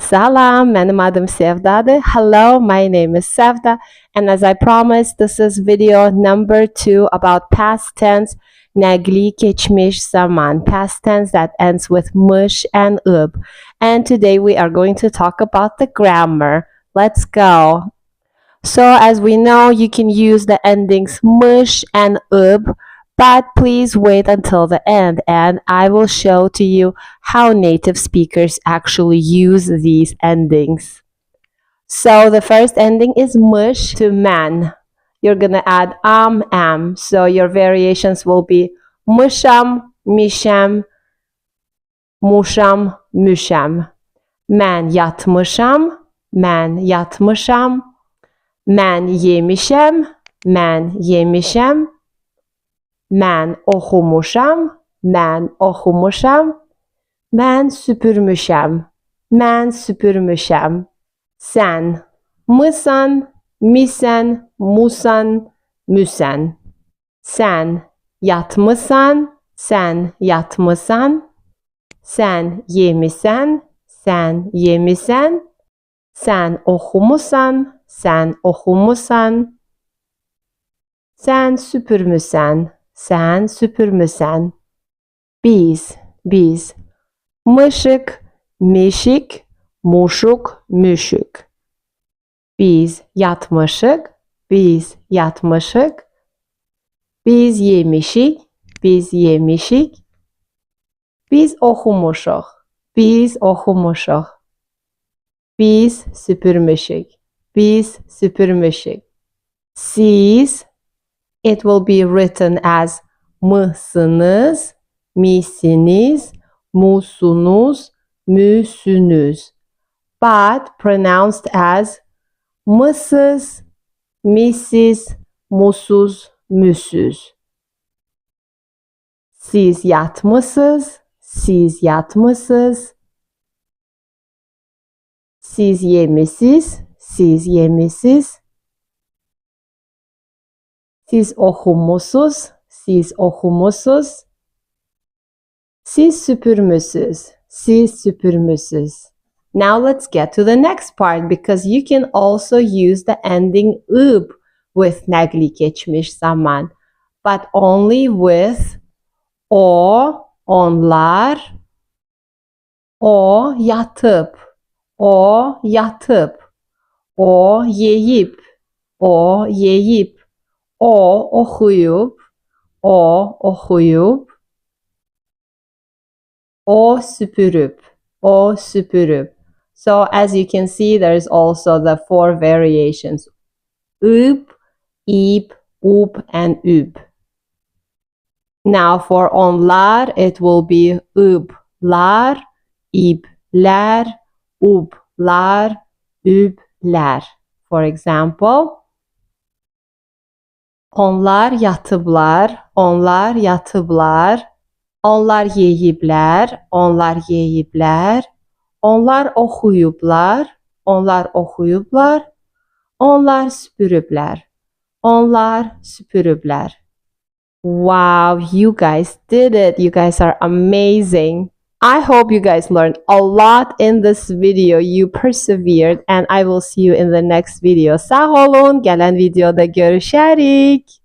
Salam, benim adım Sevda'dır. Hello, my name is Sevda. And as I promised, this is video number 2 about past tense. Negli geçmiş zaman. Past tense that ends with mush and ıb. And today we are going to talk about the grammar. Let's go. So as we know, you can use the endings mush and ub, but please wait until the end and I will show to you how native speakers actually use these endings. So the first ending is mush to man. You're gonna add am. So your variations will be musham, misham, musham, müşem. Man yatmışam, man yatmışam. Man yemişem, man yemişem. Man okumuşam, man okumuşam. Man süpürmüşem, man süpürmüşem. Sen mısın, misen, musan, müsen. Sen yatmışsan, sen yatmışsan. Sen yemişsen, sen yemişsen. Sen okumuşsan, sen okumuşsan. Sen süpürmüşsen, sen süpürmüşsen. Biz. Mışık, mişik, muşuk, müşük. Biz yatmışık, biz yatmışık. Biz yemişik, biz yemişik. Biz okumuşuk, biz okumuşuk. Biz süpürmüşük, biz süpürmüşük. Siz, it will be written as mısınız, misiniz, musunuz, müsünüz. But pronounced as mısız, misiz, musuz, müsüz. Siz yatmışsınız, siz yatmışsınız. Siz yemişsiniz, siz yemişsiniz. Siz okumuşsuz, siz okumuşsuz. Siz süpürmüşsünüz, siz süpürmüşsünüz. Now let's get to the next part because you can also use the ending ıb with negli geçmiş zaman, but only with o, onlar, o yatıp, o yatıp, o yiyip, o yiyip, o okuyup, o okuyup, o süpürüp, o süpürüp. So as you can see, there's also the 4 variations. Üb, ib, ub, and üb. Now for onlar, it will be üblar, ibler, ublar, übler. For example, onlar yatıblar, onlar yatıblar. Onlar yeyiblər, onlar yeyiblər. Onlar oxuyublar, onlar oxuyublar. Onlar süpürüblər, onlar süpürüblər. Wow, you guys did it. You guys are amazing. I hope you guys learned a lot in this video. You persevered and I will see you in the next video. Sağ olun. Gelen videoda görüşərik.